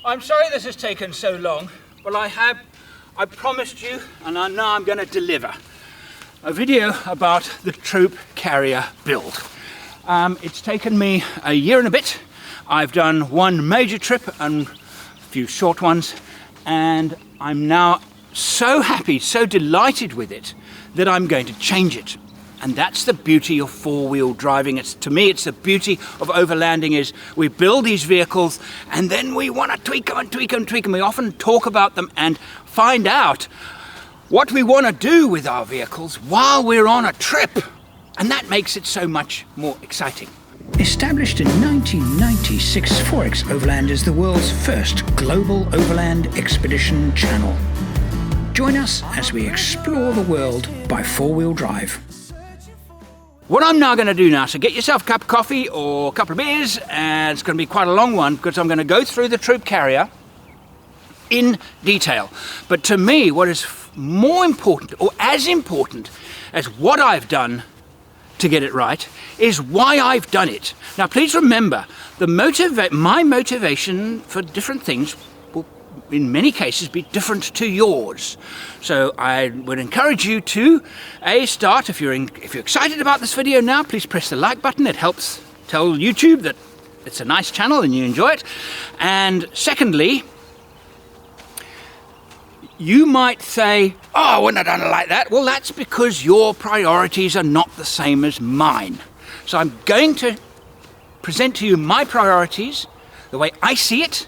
I'm sorry this has taken so long, but I promised you, and I know I'm going to deliver a video about the Troop Carrier build. It's taken me a year and a bit. I've done one major trip and a few short ones, and I'm now so happy, so delighted with it that I'm going to change it. And that's the beauty of four-wheel driving. To me, it's the beauty of overlanding is we build these vehicles and then we want to tweak them and tweak them and tweak them. We often talk about them and find out what we want to do with our vehicles while we're on a trip. And that makes it so much more exciting. Established in 1996, Forex Overland is the world's first global overland expedition channel. Join us as we explore the world by four-wheel drive. What I'm now going to do now, so get yourself a cup of coffee or a couple of beers, and it's going to be quite a long one because I'm going to go through the Troop Carrier in detail. But to me, what is more important, or as important as what I've done to get it right, is why I've done it. Now please remember, my motivation for different things will in many cases be different to yours. So I would encourage you to start, if you're excited about this video now, please press the like button. It helps tell YouTube that it's a nice channel and you enjoy it. And secondly, you might say, oh, I wouldn't have done it like that. Well, that's because your priorities are not the same as mine. So I'm going to present to you my priorities, the way I see it,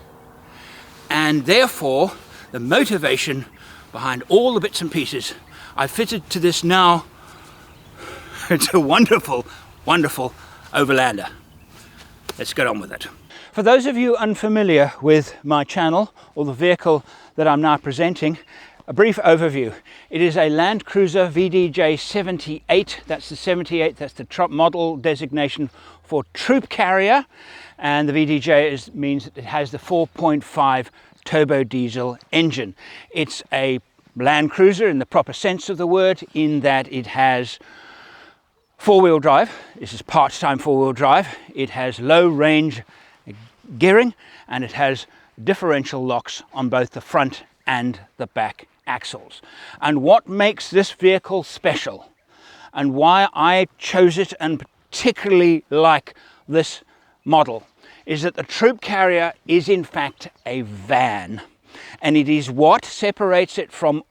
and therefore the motivation behind all the bits and pieces I've fitted to this now. It's a wonderful, wonderful Overlander. Let's get on with it. For those of you unfamiliar with my channel or the vehicle that I'm now presenting, a brief overview. It is a Land Cruiser VDJ78. That's the 78, that's the model designation for Troop Carrier. And the VDJ means that it has the 4.5 turbo diesel engine. It's a Land Cruiser in the proper sense of the word, in that it has four-wheel drive. This is part-time four-wheel drive. It has low range gearing, and it has differential locks on both the front and the back axles. And what makes this vehicle special, and why I chose it and particularly like this model, is that the Troop Carrier is in fact a van, and it is what separates it from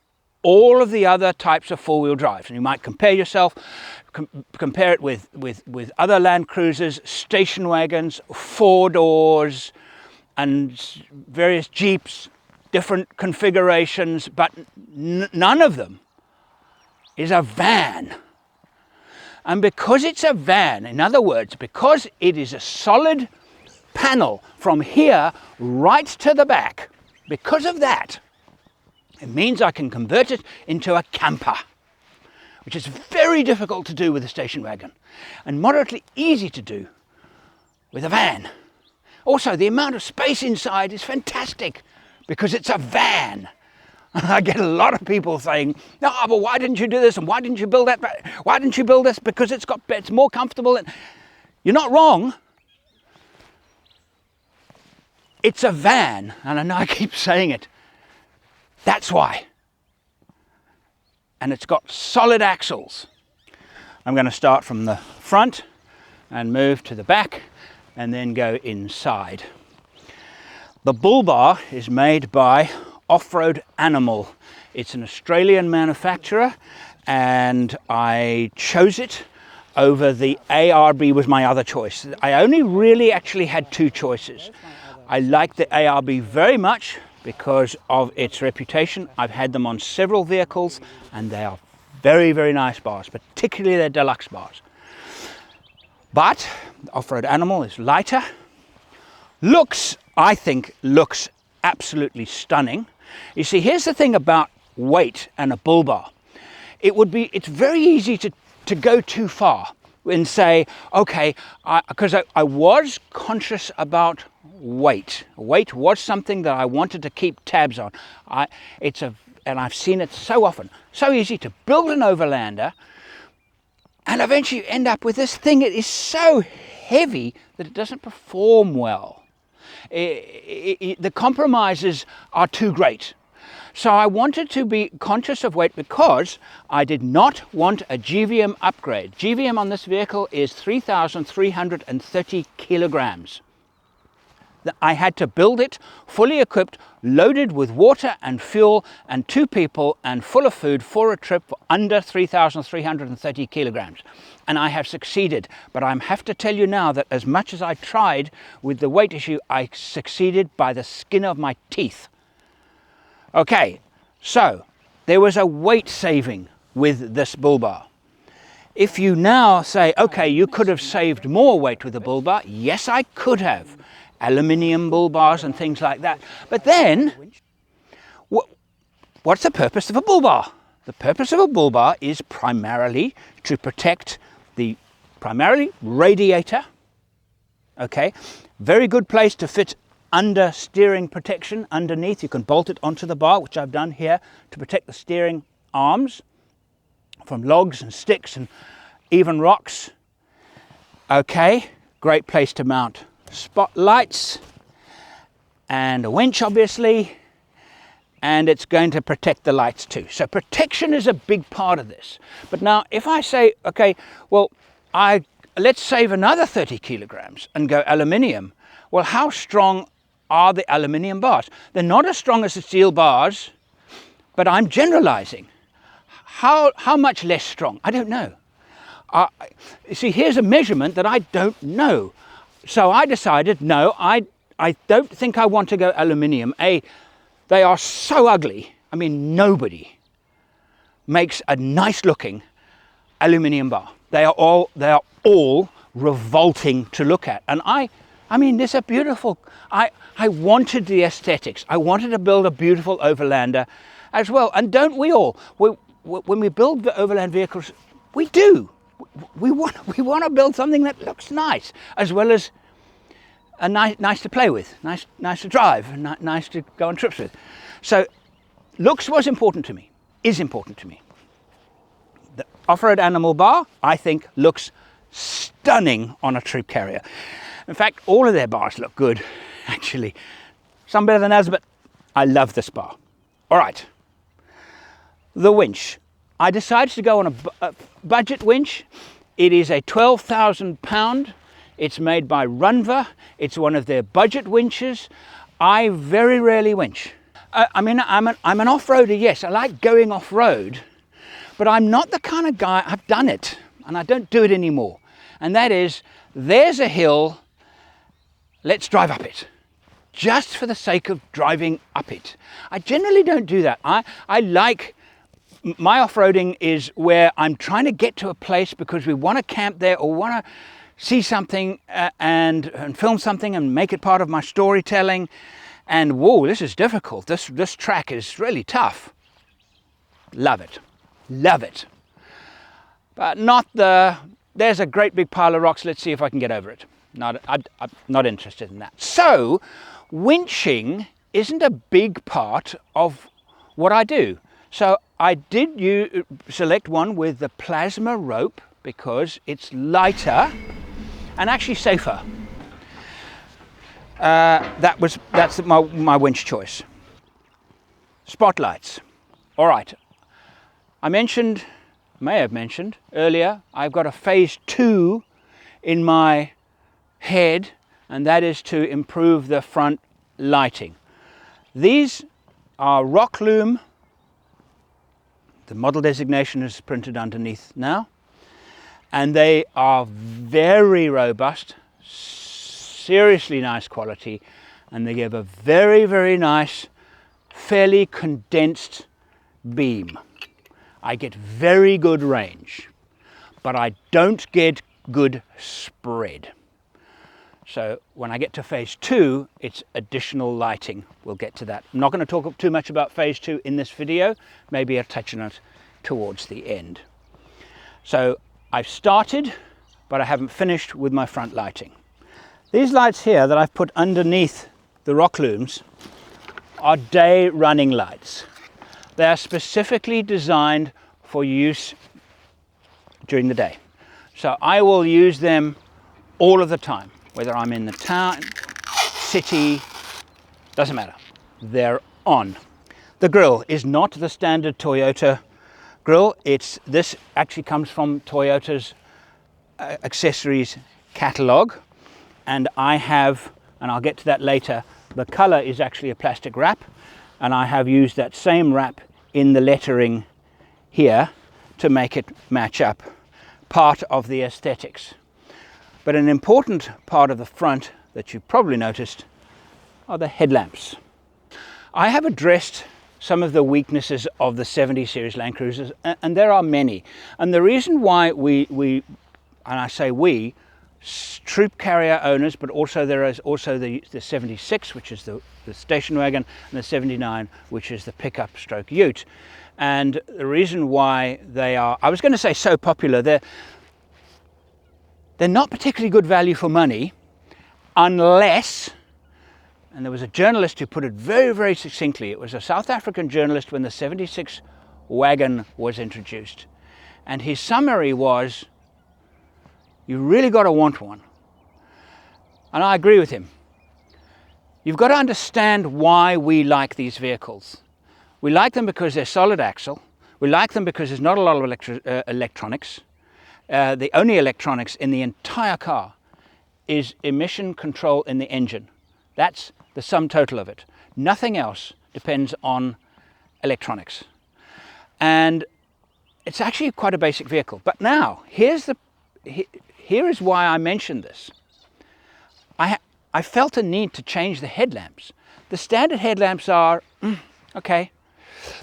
all of the other types of four-wheel drives. And you might compare it with other Land Cruisers, station wagons, four doors, and various Jeeps, different configurations, but none of them is a van. And because it's a van, in other words, because it is a solid panel from here right to the back, because of that, it means I can convert it into a camper, which is very difficult to do with a station wagon and moderately easy to do with a van. Also, the amount of space inside is fantastic because it's a van. I get a lot of people saying, no, but why didn't you do this? And why didn't you build that? Why didn't you build this? Because it's more comfortable. And you're not wrong. It's a van. And I know I keep saying it. That's why. And it's got solid axles. I'm going to start from the front and move to the back and then go inside. The bull bar is made by Off-Road Animal. It's an Australian manufacturer, and I chose it over the ARB was my other choice. I only really actually had two choices. I like the ARB very much because of its reputation. I've had them on several vehicles and they are very, very nice bars, particularly their deluxe bars. But Off-Road Animal is lighter. I think looks absolutely stunning. You see, here's the thing about weight and a bull bar. It's very easy to go too far and say, okay, because I was conscious about weight. Weight was something that I wanted to keep tabs on. And I've seen it so often. So easy to build an Overlander and eventually you end up with this thing. It is so heavy that it doesn't perform well. The compromises are too great. So I wanted to be conscious of weight because I did not want a GVM upgrade. GVM on this vehicle is 3,330 kilograms. I had to build it fully equipped, loaded with water and fuel and 2 people and full of food for a trip for under 3,330 kilograms. And I have succeeded, but I have to tell you now that as much as I tried with the weight issue, I succeeded by the skin of my teeth. Okay, so there was a weight saving with this bull bar. If you now say, okay, you could have saved more weight with the bull bar, yes, I could have. Aluminium bull bars and things like that. But then, what's the purpose of a bull bar? The purpose of a bull bar is primarily to protect the radiator. Okay, very good place to fit under steering protection underneath. You can bolt it onto the bar, which I've done here, to protect the steering arms from logs and sticks and even rocks. Okay, great place to mount spotlights and a winch, obviously, and it's going to protect the lights too. So protection is a big part of this. But now if I say, okay, well, let's save another 30 kilograms and go aluminium. Well, how strong are the aluminium bars? They're not as strong as the steel bars, but I'm generalizing. How much less strong? I don't know. You see, here's a measurement that I don't know. So I decided, no, I don't think I want to go aluminium. They are so ugly. I mean, nobody makes a nice looking aluminium bar. They are all revolting to look at. And I mean, these are beautiful. I wanted the aesthetics. I wanted to build a beautiful Overlander as well. And don't we all? When we build the Overland vehicles, we do. We want to build something that looks nice, as well as nice to play with, nice to drive, and nice to go on trips with. So looks was important to me, is important to me. The off-road animal bar, I think, looks stunning on a troop carrier. In fact, all of their bars look good, actually. Some better than others, but I love this bar. All right, the winch. I decided to go on a budget winch. It is a 12,000 pound. It's made by Runva. It's one of their budget winches. I very rarely winch. I mean, I'm an off-roader, yes. I like going off-road, but I'm not the kind of guy, I've done it, and I don't do it anymore. And that is, there's a hill, let's drive up it. Just for the sake of driving up it. I generally don't do that. I like, my off-roading is where I'm trying to get to a place because we want to camp there or want to see something and film something and make it part of my storytelling. And whoa, this is difficult. This track is really tough. Love it. Love it. But there's a great big pile of rocks. Let's see if I can get over it. I'm not interested in that. So winching isn't a big part of what I do. So I did select one with the plasma rope because it's lighter and actually safer. That's my winch choice. Spotlights. All right. I may have mentioned earlier, I've got a phase 2 in my head, and that is to improve the front lighting. These are rock loom. The model designation is printed underneath now, and they are very robust, seriously nice quality, and they give a very, very nice, fairly condensed beam. I get very good range, but I don't get good spread. So when I get to phase 2, it's additional lighting. We'll get to that. I'm not going to talk too much about phase 2 in this video. Maybe I'll touch on it towards the end. So I've started, but I haven't finished with my front lighting. These lights here that I've put underneath the rock looms are day running lights. They are specifically designed for use during the day. So I will use them all of the time, whether I'm in the town, city, doesn't matter. They're on. The grille is not the standard Toyota grille. This actually comes from Toyota's accessories catalog, and I have, and I'll get to that later, the color is actually a plastic wrap, and I have used that same wrap in the lettering here to make it match up, part of the aesthetics. But an important part of the front that you probably noticed are the headlamps. I have addressed some of the weaknesses of the 70 series Land Cruisers, and there are many. And the reason why we and I say we, troop carrier owners, but also there is also the 76, which is the station wagon, and the 79, which is the pickup stroke ute. And the reason why they are, I was going to say so popular, they're not particularly good value for money unless, and there was a journalist who put it very, very succinctly. It was a South African journalist when the 76 wagon was introduced. And his summary was, you really got to want one. And I agree with him. You've got to understand why we like these vehicles. We like them because they're solid axle. We like them because there's not a lot of electronics. The only electronics in the entire car is emission control in the engine. That's the sum total of it. Nothing else depends on electronics. And it's actually quite a basic vehicle. But now, here is why I mentioned this. I felt a need to change the headlamps. The standard headlamps are, okay.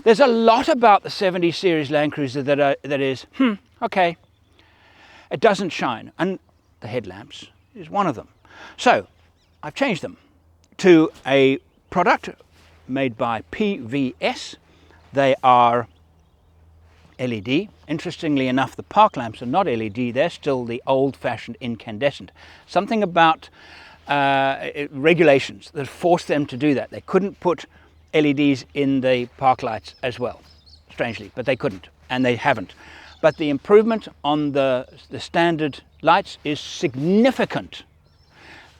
There's a lot about the 70 series Land Cruiser that is, okay. It doesn't shine, and the headlamps is one of them. So I've changed them to a product made by PVS. They are LED. Interestingly enough, the park lamps are not LED. They're still the old-fashioned incandescent. Something about regulations that forced them to do that. They couldn't put LEDs in the park lights as well, strangely, but they couldn't, and they haven't. But the improvement on the standard lights is significant.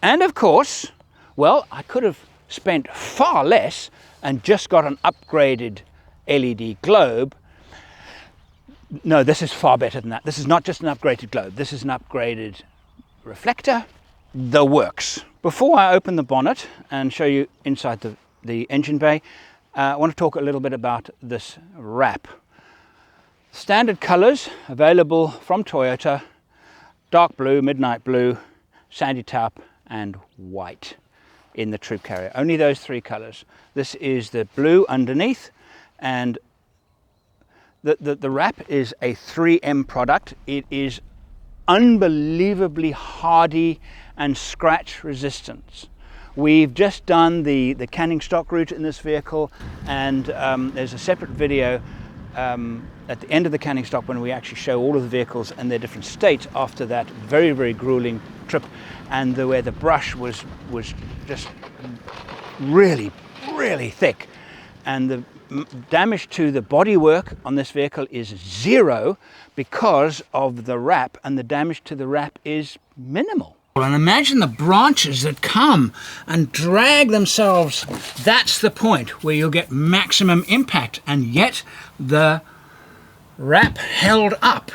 And of course, well, I could have spent far less and just got an upgraded LED globe. No, this is far better than that. This is not just an upgraded globe. This is an upgraded reflector, the works. Before I open the bonnet and show you inside the engine bay, I want to talk a little bit about this wrap. Standard colors available from Toyota: dark blue, midnight blue, sandy taupe, and white in the troop carrier. Only those three colors. This is the blue underneath, and the wrap is a 3M product. It is unbelievably hardy and scratch resistant. We've just done the canning stock route in this vehicle, and there's a separate video at the end of the canning stock when we actually show all of the vehicles and their different states after that very, very grueling trip, and where the brush was just really, really thick. And the damage to the bodywork on this vehicle is 0 because of the wrap, and the damage to the wrap is minimal. And imagine the branches that come and drag themselves. That's the point where you'll get maximum impact, and yet the wrap held up.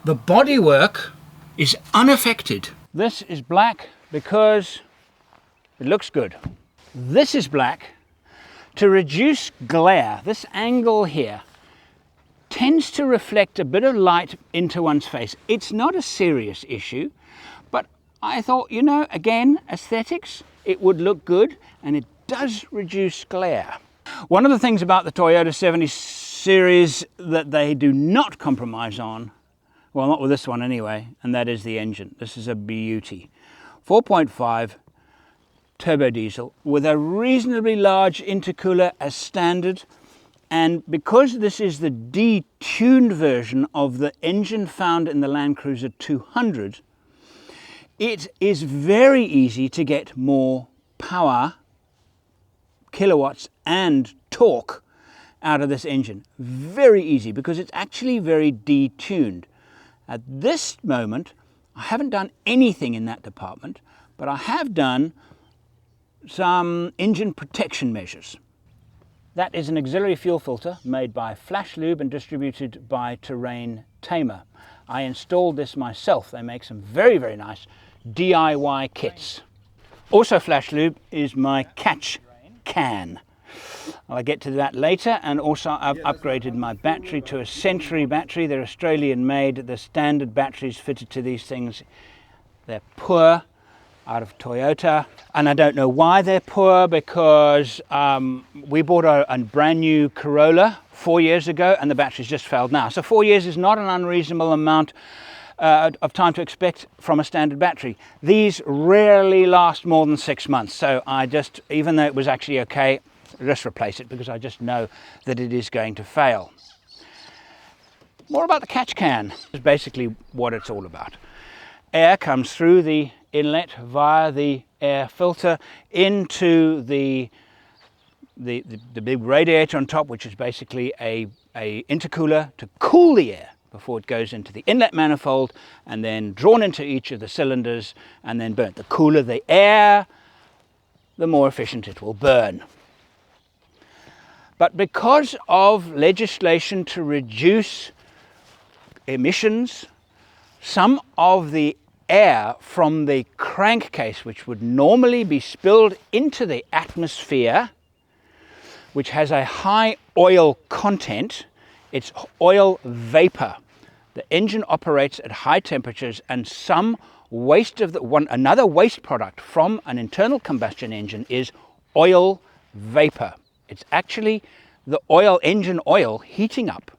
The bodywork is unaffected. This is black because it looks good. This is black to reduce glare. This angle here tends to reflect a bit of light into one's face. It's not a serious issue, but I thought, you know, again, aesthetics, it would look good, and it does reduce glare. One of the things about the Toyota 70 series that they do not compromise on, well, not with this one anyway, and that is the engine. This is a beauty. 4.5 turbo diesel with a reasonably large intercooler as standard, and because this is the detuned version of the engine found in the Land Cruiser 200, it is very easy to get more power, kilowatts and torque out of this engine. Very easy, because it's actually very detuned. At this moment, I haven't done anything in that department, but I have done some engine protection measures. That is an auxiliary fuel filter made by Flash Lube and distributed by Terrain Tamer. I installed this myself. They make some very, very nice DIY kits. Also Flash Lube is my catch can. I'll get to that later, and also I've upgraded my battery to a Century battery. They're Australian made. The standard batteries fitted to these things, they're poor, out of Toyota, and I don't know why they're poor, because we bought a brand new Corolla 4 years ago and the batteries just failed now. So 4 years is not an unreasonable amount of time to expect from a standard battery. These rarely last more than 6 months, so I just, even though it was actually okay, just replace it because I just know that it is going to fail. More about the catch can is basically what it's all about. Air comes through the inlet via the air filter into the big radiator on top, which is basically a intercooler to cool the air before it goes into the inlet manifold and then drawn into each of the cylinders and then burnt. The cooler the air, the more efficient it will burn. But because of legislation to reduce emissions, some of the air from the crankcase, which would normally be spilled into the atmosphere, which has a high oil content, it's oil vapor. The engine operates at high temperatures, and some waste of another waste product from an internal combustion engine is oil vapor. It's actually the engine oil heating up,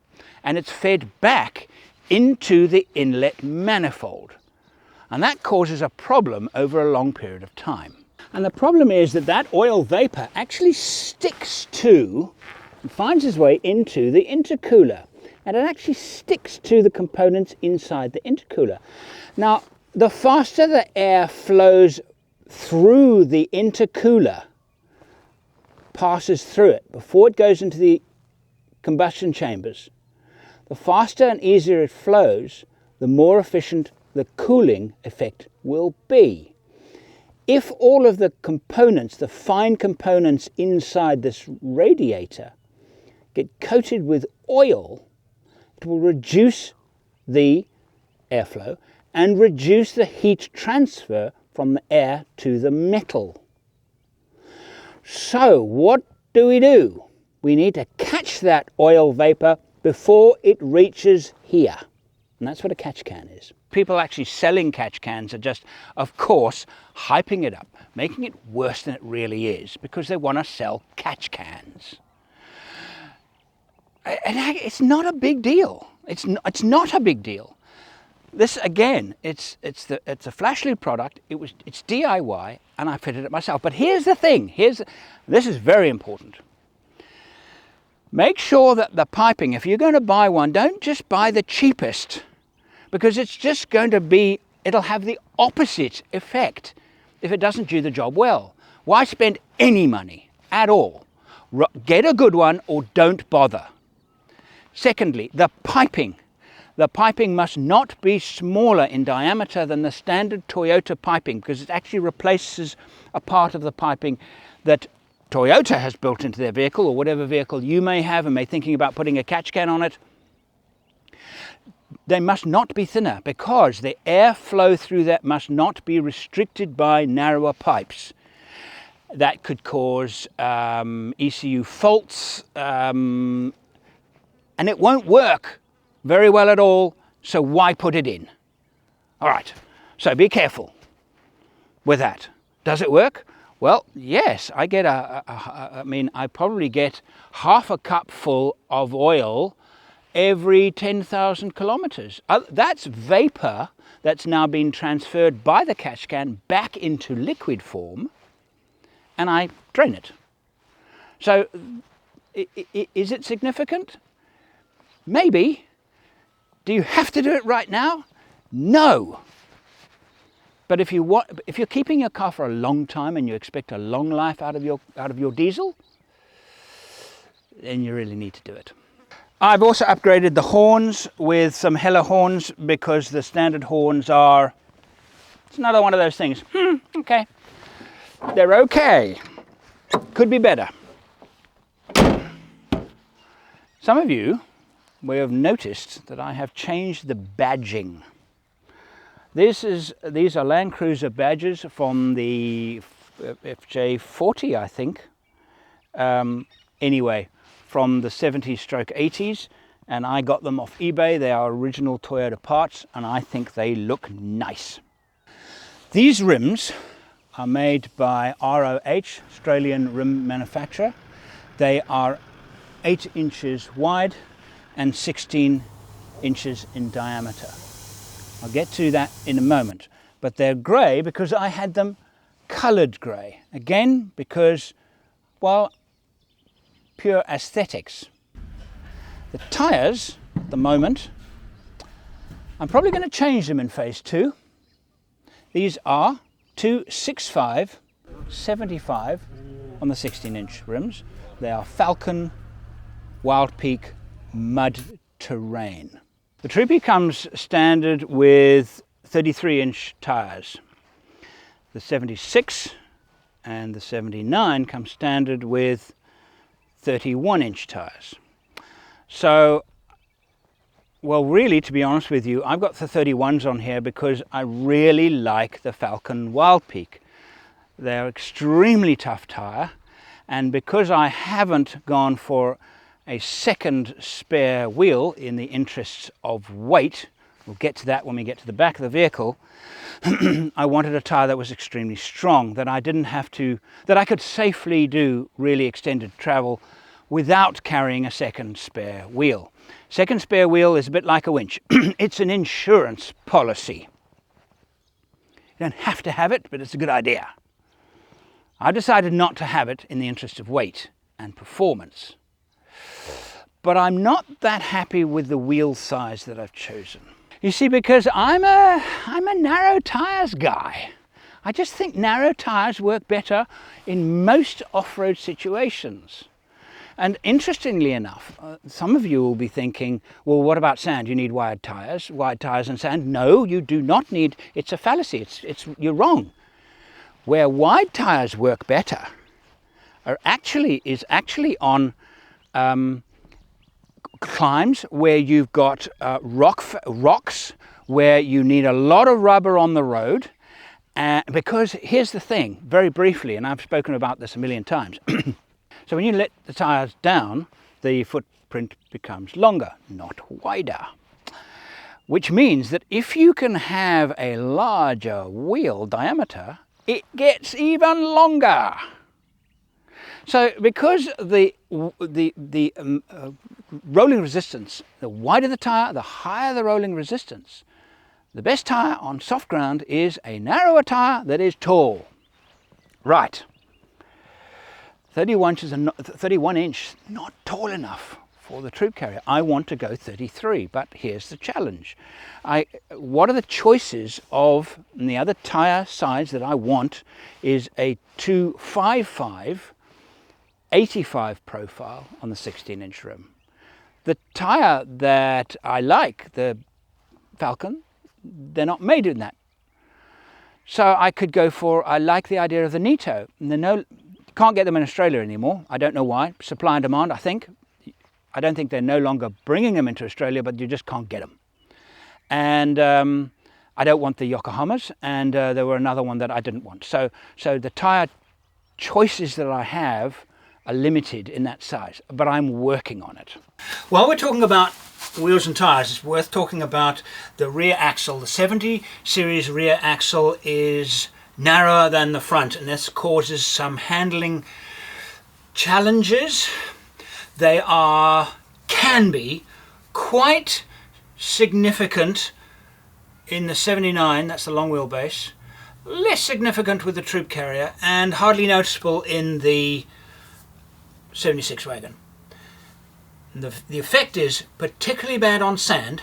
and it's fed back into the inlet manifold. And that causes a problem over a long period of time. And the problem is that oil vapor actually sticks to and finds its way into the intercooler. And it actually sticks to the components inside the intercooler. Now, the faster the air flows through the intercooler, passes through it before it goes into the combustion chambers, the faster and easier it flows, the more efficient the cooling effect will be. If all of the components, the fine components inside this radiator, get coated with oil, it will reduce the airflow and reduce the heat transfer from the air to the metal. So what do? We need to catch that oil vapor before it reaches here. And that's what a catch can is. People actually selling catch cans are just, of course, hyping it up, making it worse than it really is, because they want to sell catch cans. And it's not a big deal. It's not a big deal. This, again, it's a Flash Lube product. It's DIY, and I fitted it myself. But here's the thing. This is very important. Make sure that the piping, if you're going to buy one, don't just buy the cheapest, because it's just going to be, it'll have the opposite effect if it doesn't do the job well. Why spend any money at all? Get a good one or don't bother. Secondly, the piping. The piping must not be smaller in diameter than the standard Toyota piping, because it actually replaces a part of the piping that Toyota has built into their vehicle, or whatever vehicle you may have and may thinking about putting a catch can on it. They must not be thinner, because the airflow through that must not be restricted by narrower pipes. That could cause ECU faults, and it won't work very well at all, so why put it in? All right, so be careful with that. Does it work? Well, yes, I get I probably get half a cup full of oil every 10,000 kilometers. That's vapor that's now been transferred by the catch can back into liquid form, and I drain it. So is it significant? Maybe. Do you have to do it right now? No. But if you're keeping your car for a long time and you expect a long life out of your diesel, then you really need to do it. I've also upgraded the horns with some Heller horns, because the standard horns it's another one of those things. Okay. They're okay. Could be better. Some of you may have noticed that I have changed the badging. These are Land Cruiser badges from the FJ40, I think. Anyway, from the 70s/80s, and I got them off eBay. They are original Toyota parts, and I think they look nice. These rims are made by ROH, Australian rim manufacturer. They are 8 inches wide and 16 inches in diameter. I'll get to that in a moment, but they're grey because I had them coloured grey. Again, because, well, pure aesthetics. The tyres, at the moment, I'm probably going to change them in phase 2. These are 265/75 on the 16-inch rims. They are Falcon Wild Peak mud terrain. The Troopy comes standard with 33-inch tyres. The 76 and the 79 come standard with 31-inch tyres. So, well, really, to be honest with you, I've got the 31s on here because I really like the Falcon Wild Peak. They're extremely tough tyre, and because I haven't gone for a second spare wheel in the interests of weight, we'll get to that when we get to the back of the vehicle, I wanted a tyre that was extremely strong, that I didn't have to, that I could safely do really extended travel without carrying a second spare wheel. Second spare wheel is a bit like a winch. It's an insurance policy. You don't have to have it, but it's a good idea. I decided not to have it in the interest of weight and performance. But I'm not that happy with the wheel size that I've chosen. You see, because I'm a narrow tyres guy. I just think narrow tyres work better in most off-road situations. And interestingly enough, some of you will be thinking, well, what about sand? You need wide tyres and sand. No, you do not need, it's a fallacy, you're wrong. Where wide tyres work better is actually on climbs where you've got rocks, where you need a lot of rubber on the road. Because here's the thing, very briefly, and I've spoken about this a million times. So when you let the tyres down, the footprint becomes longer, not wider. Which means that if you can have a larger wheel diameter, it gets even longer. So because the rolling resistance, the wider the tyre, the higher the rolling resistance. The best tyre on soft ground is a narrower tyre that is tall. Right. 31 inch, not tall enough for the troop carrier. I want to go 33, but here's the challenge. What are the choices of, and the other tyre size that I want is a 255 85 profile on the 16-inch rim. The tyre that I like, the Falcon, they're not made in that. So I could go for, I like the idea of the Nito. And can't get them in Australia anymore. I don't know why. Supply and demand, I think. I don't think they're no longer bringing them into Australia, but you just can't get them. And I don't want the Yokohamas, and there were another one that I didn't want. So the tyre choices that I have are limited in that size, but I'm working on it. While we're talking about wheels and tyres, it's worth talking about the rear axle. The 70 series rear axle is narrower than the front, and this causes some handling challenges. They can be quite significant in the 79, that's the long wheelbase, less significant with the troop carrier, and hardly noticeable in the 76 wagon. The effect is particularly bad on sand,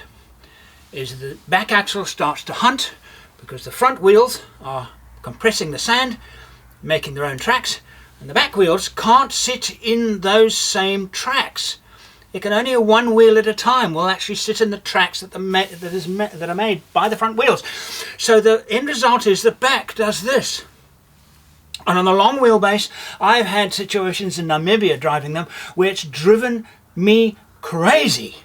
is the back axle starts to hunt because the front wheels are compressing the sand, making their own tracks, and the back wheels can't sit in those same tracks. It can only one wheel at a time will actually sit in the tracks that are made by the front wheels. So the end result is the back does this. And on the long wheelbase, I've had situations in Namibia driving them where it's driven me crazy.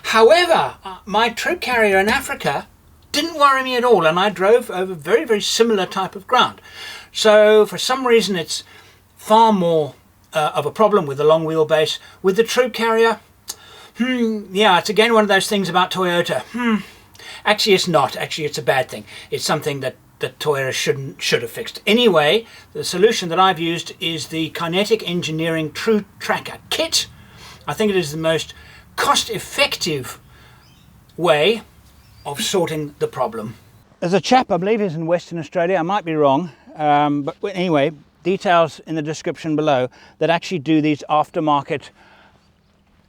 However, my troop carrier in Africa didn't worry me at all, and I drove over very, very similar type of ground. So for some reason it's far more of a problem with the long wheelbase. With the troop carrier, yeah, it's again one of those things about Toyota. Actually it's not. Actually it's a bad thing. It's something that Toyota should have fixed. Anyway, the solution that I've used is the Kinetic Engineering True Tracker kit. I think it is the most cost-effective way of sorting the problem. There's a chap, I believe he's in Western Australia, I might be wrong, but anyway, details in the description below, that actually do these aftermarket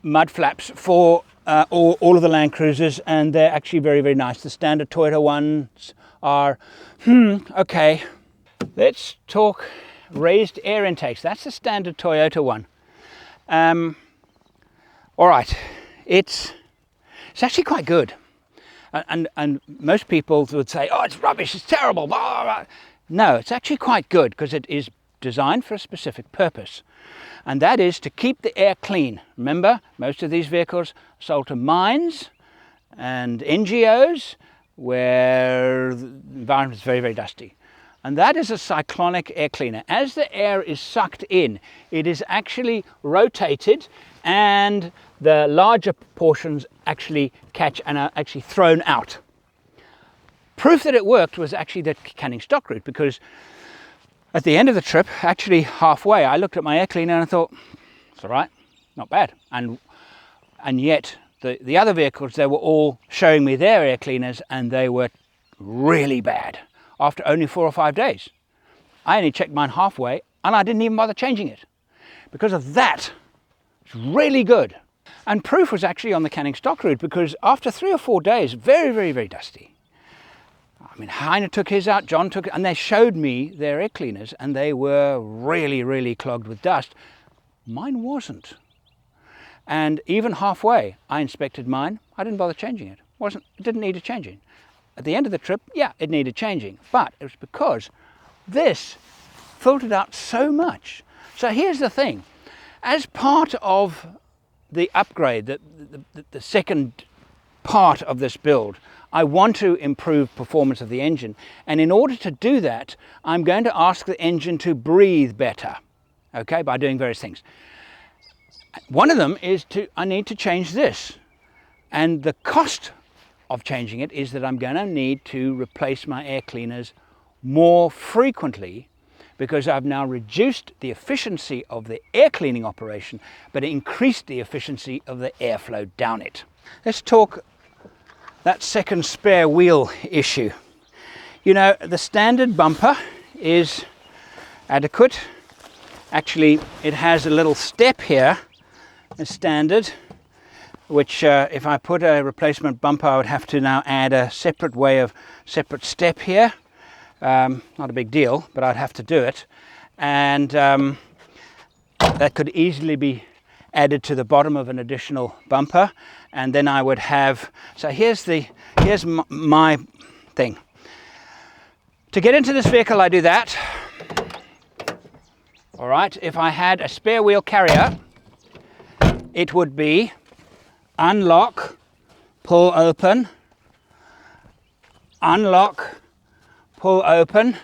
mud flaps for all of the Land Cruisers, and they're actually very, very nice. The standard Toyota ones are, okay. Let's talk raised air intakes. That's the standard Toyota one. All right, it's actually quite good. And most people would say, oh, it's rubbish, it's terrible, blah, blah, blah. No, it's actually quite good because it is designed for a specific purpose. And that is to keep the air clean. Remember, most of these vehicles are sold to mines and NGOs where the environment is very, very dusty. And that is a cyclonic air cleaner. As the air is sucked in, it is actually rotated and the larger portions actually catch and are actually thrown out. Proof that it worked was actually the canning stock route, because at the end of the trip, actually halfway, I looked at my air cleaner and I thought, it's all right, not bad. And yet the other vehicles, they were all showing me their air cleaners and they were really bad after only 4 or 5 days. I only checked mine halfway and I didn't even bother changing it. Because of that, it's really good. And proof was actually on the canning stock route, because after 3 or 4 days, very, very, very dusty. I mean, Heiner took his out, John took it, and they showed me their air cleaners and they were really, really clogged with dust. Mine wasn't. And even halfway, I inspected mine. I didn't bother changing it. It didn't need a changing. At the end of the trip, yeah, it needed changing, but it was because this filtered out so much. So here's the thing. As part of the upgrade, the second part of this build, I want to improve performance of the engine. And in order to do that, I'm going to ask the engine to breathe better, okay, by doing various things. One of them is I need to change this. And the cost of changing it is that I'm going to need to replace my air cleaners more frequently, because I've now reduced the efficiency of the air cleaning operation, but increased the efficiency of the airflow down it. Let's talk that second spare wheel issue. You know, the standard bumper is adequate. Actually, it has a little step here, a standard, which if I put a replacement bumper, I would have to now add a separate step here. Not a big deal, but I'd have to do it. And that could easily be added to the bottom of an additional bumper. And then I would have, so here's my thing. To get into this vehicle, I do that. All right, if I had a spare wheel carrier, it would be unlock, pull open, unlock, pull open,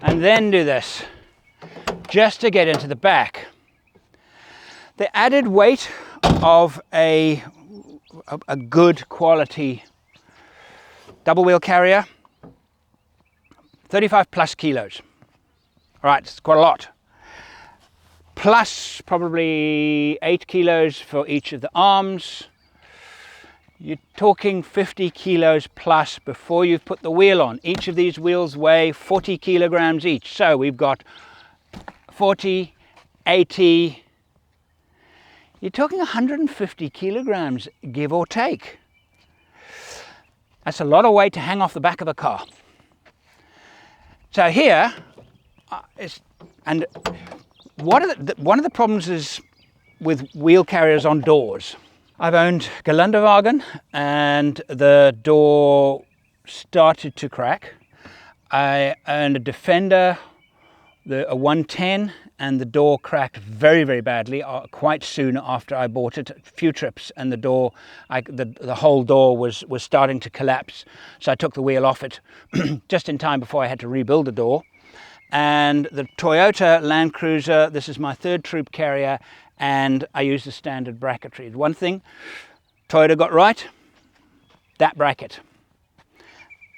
and then do this, just to get into the back. The added weight of a good quality double wheel carrier, 35 plus kilos. All right, it's quite a lot. Plus probably 8 kilos for each of the arms. You're talking 50 kilos plus before you've put the wheel on. Each of these wheels weigh 40 kilograms each. So we've got 40, 80, you're talking 150 kilograms, give or take. That's a lot of weight to hang off the back of a car. So here, one of the problems is with wheel carriers on doors. I've owned Geländewagen and the door started to crack. I owned a Defender a 110, and the door cracked very, very badly quite soon after I bought it. A few trips, and the door, the whole door was starting to collapse. So I took the wheel off it just in time before I had to rebuild the door. And the Toyota Land Cruiser, this is my third troop carrier, and I use the standard bracketry. One thing Toyota got right, that bracket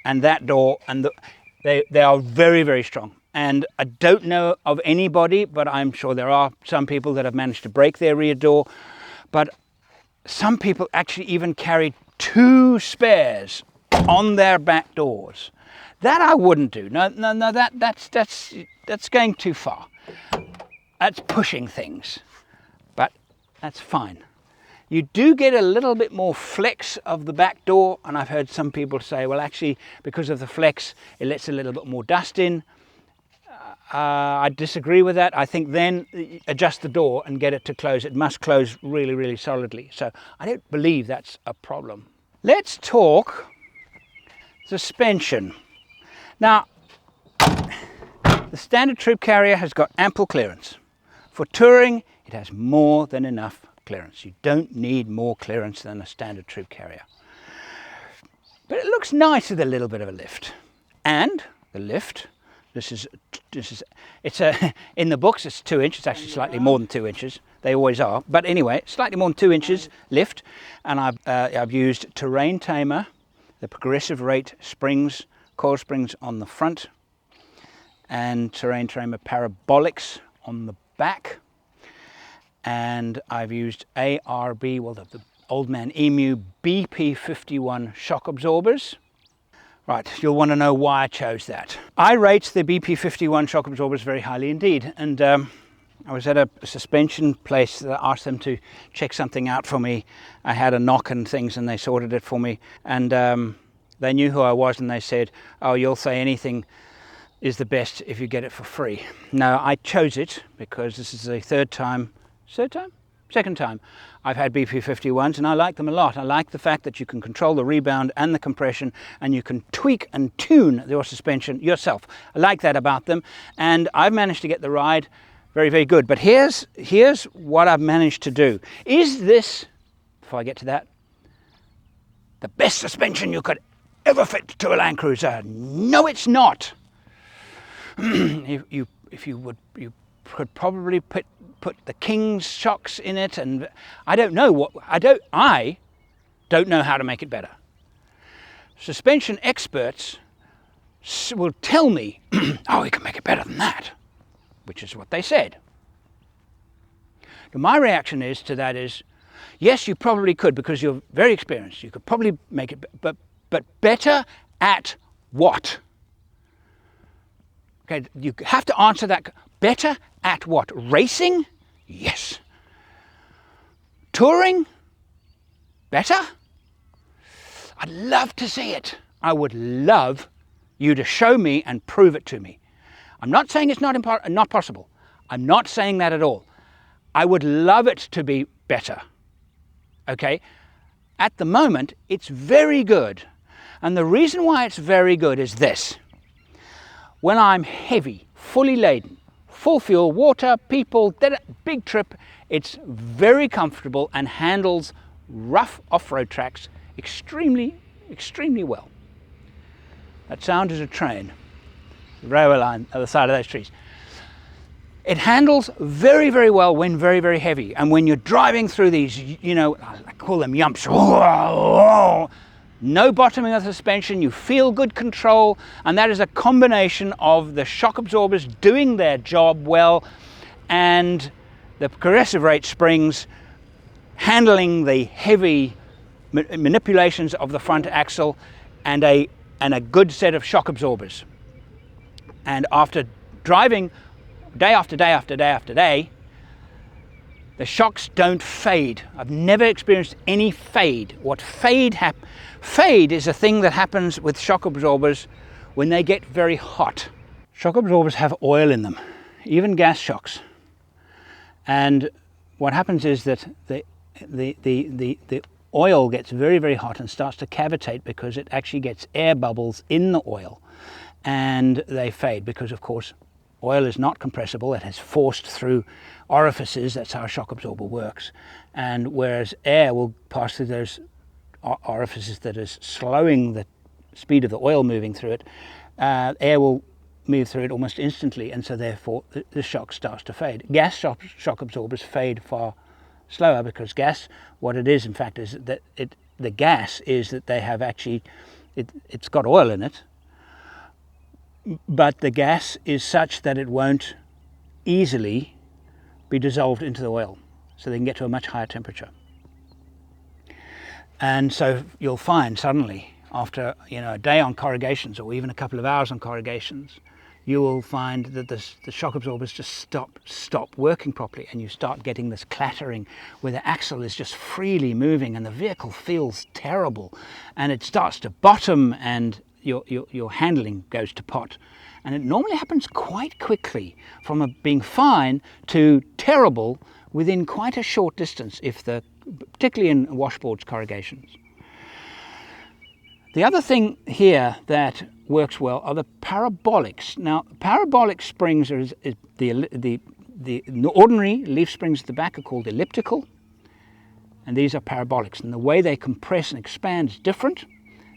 and that door, and they are very, very strong. And I don't know of anybody, but I'm sure there are some people that have managed to break their rear door. But some people actually even carry 2 spares on their back doors. That I wouldn't do. No, that's going too far. That's pushing things. But that's fine. You do get a little bit more flex of the back door, and I've heard some people say, well, actually, because of the flex, it lets a little bit more dust in. I disagree with that. I think then adjust the door and get it to close. It must close really, really solidly. So I don't believe that's a problem. Let's talk suspension. Now, the standard troop carrier has got ample clearance. For touring, it has more than enough clearance. You don't need more clearance than a standard troop carrier. But it looks nice with a little bit of a lift. And the lift, it's in the books it's 2 inches, it's actually slightly more than 2 inches. They always are. But anyway, slightly more than 2 inches lift. And I've used terrain tamer, the progressive rate springs, coil springs on the front, and terrain tamer parabolics on the back. And I've used ARB, well, the Old Man Emu BP51 shock absorbers. Right, you'll want to know why I chose that. I rate the BP51 shock absorbers very highly indeed, and I was at a suspension place that I asked them to check something out for me. I had a knock and things, and they sorted it for me, and they knew who I was, and they said, oh, you'll say anything is the best if you get it for free. No, I chose it because this is the second time I've had BP51s, and I like them a lot. I like the fact that you can control the rebound and the compression, and you can tweak and tune your suspension yourself. I like that about them, and I've managed to get the ride very, very good. But here's what I've managed to do. Is this, before I get to that, the best suspension you could ever fit to a Land Cruiser? No, it's not. You could probably put the King's shocks in it, and I don't know how to make it better. Suspension experts will tell me, oh, you can make it better than that, which is what they said. My reaction to that is, yes, you probably could, because you're very experienced. You could probably make it, but better at what? Okay, you have to answer that. Better at what? Racing? Yes. Touring? Better? I'd love to see it. I would love you to show me and prove it to me. I'm not saying it's not possible. I'm not saying that at all. I would love it to be better. Okay? At the moment, it's very good. And the reason why it's very good is this. When I'm heavy, fully laden, full fuel, water, people, big trip, it's very comfortable and handles rough off-road tracks extremely, extremely well. That sound is a train, the railway line at the side of those trees. It handles very, very well when very, very heavy. And when you're driving through these, I call them yumps, no bottoming of the suspension, you feel good control, and that is a combination of the shock absorbers doing their job well and the progressive rate springs handling the heavy manipulations of the front axle, and a good set of shock absorbers. And after driving day after day after day after day, the shocks don't fade. I've never experienced any fade. What fade is a thing that happens with shock absorbers when they get very hot. Shock absorbers have oil in them, even gas shocks. And what happens is that the oil gets very, very hot and starts to cavitate because it actually gets air bubbles in the oil, and they fade because, of course, Oil is not compressible, it has forced through orifices. That's how a shock absorber works. And whereas air will pass through those orifices that is slowing the speed of the oil moving through it, air will move through it almost instantly, and so therefore the shock starts to fade. Gas shock absorbers fade far slower, because gas, what it is in fact is that the gas is that they have actually, it's got oil in it, but the gas is such that it won't easily be dissolved into the oil, so they can get to a much higher temperature. And so you'll find suddenly, after a day on corrugations, or even a couple of hours on corrugations, you will find that the shock absorbers just stop working properly, and you start getting this clattering where the axle is just freely moving and the vehicle feels terrible, and it starts to bottom, and your handling goes to pot. And it normally happens quite quickly, from being fine to terrible within quite a short distance, particularly in washboards corrugations. The other thing here that works well are the parabolics. Now, parabolic springs are the ordinary leaf springs at the back are called elliptical, and these are parabolics. And the way they compress and expand is different.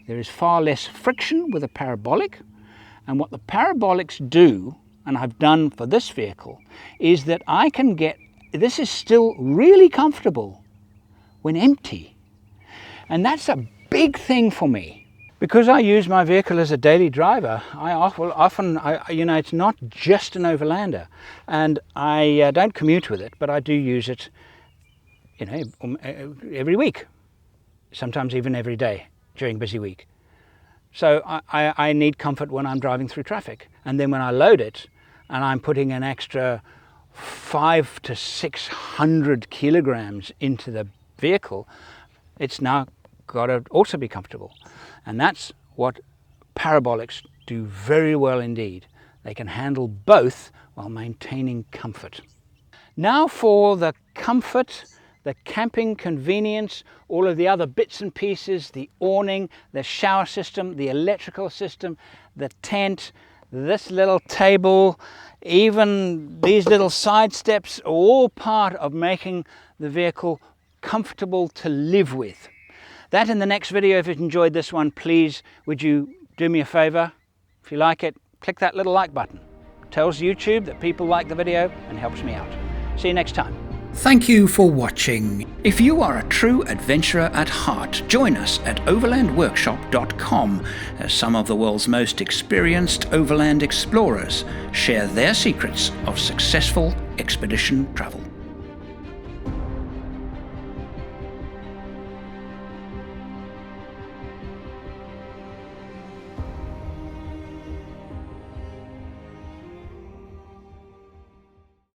There is far less friction with a parabolic, and what the parabolics do, and I've done for this vehicle, is that I can get, this is still really comfortable when empty, and that's a big thing for me. Because I use my vehicle as a daily driver, I often, it's not just an Overlander, and I don't commute with it, but I do use it, every week, sometimes even every day during busy week. So I need comfort when I'm driving through traffic, and then when I load it, and I'm putting an extra 500 to 600 kilograms into the vehicle, it's now got to also be comfortable. And that's what parabolics do very well indeed. They can handle both while maintaining comfort. Now for the comfort, the camping convenience, all of the other bits and pieces, the awning, the shower system, the electrical system, the tent, this little table, even these little side steps are all part of making the vehicle comfortable to live with. That in the next video. If you enjoyed this one, please would you do me a favor? If you like it, click that little like button. It tells YouTube that people like the video and helps me out. See you next time. Thank you for watching. If you are a true adventurer at heart, join us at overlandworkshop.com as some of the world's most experienced overland explorers share their secrets of successful expedition travel.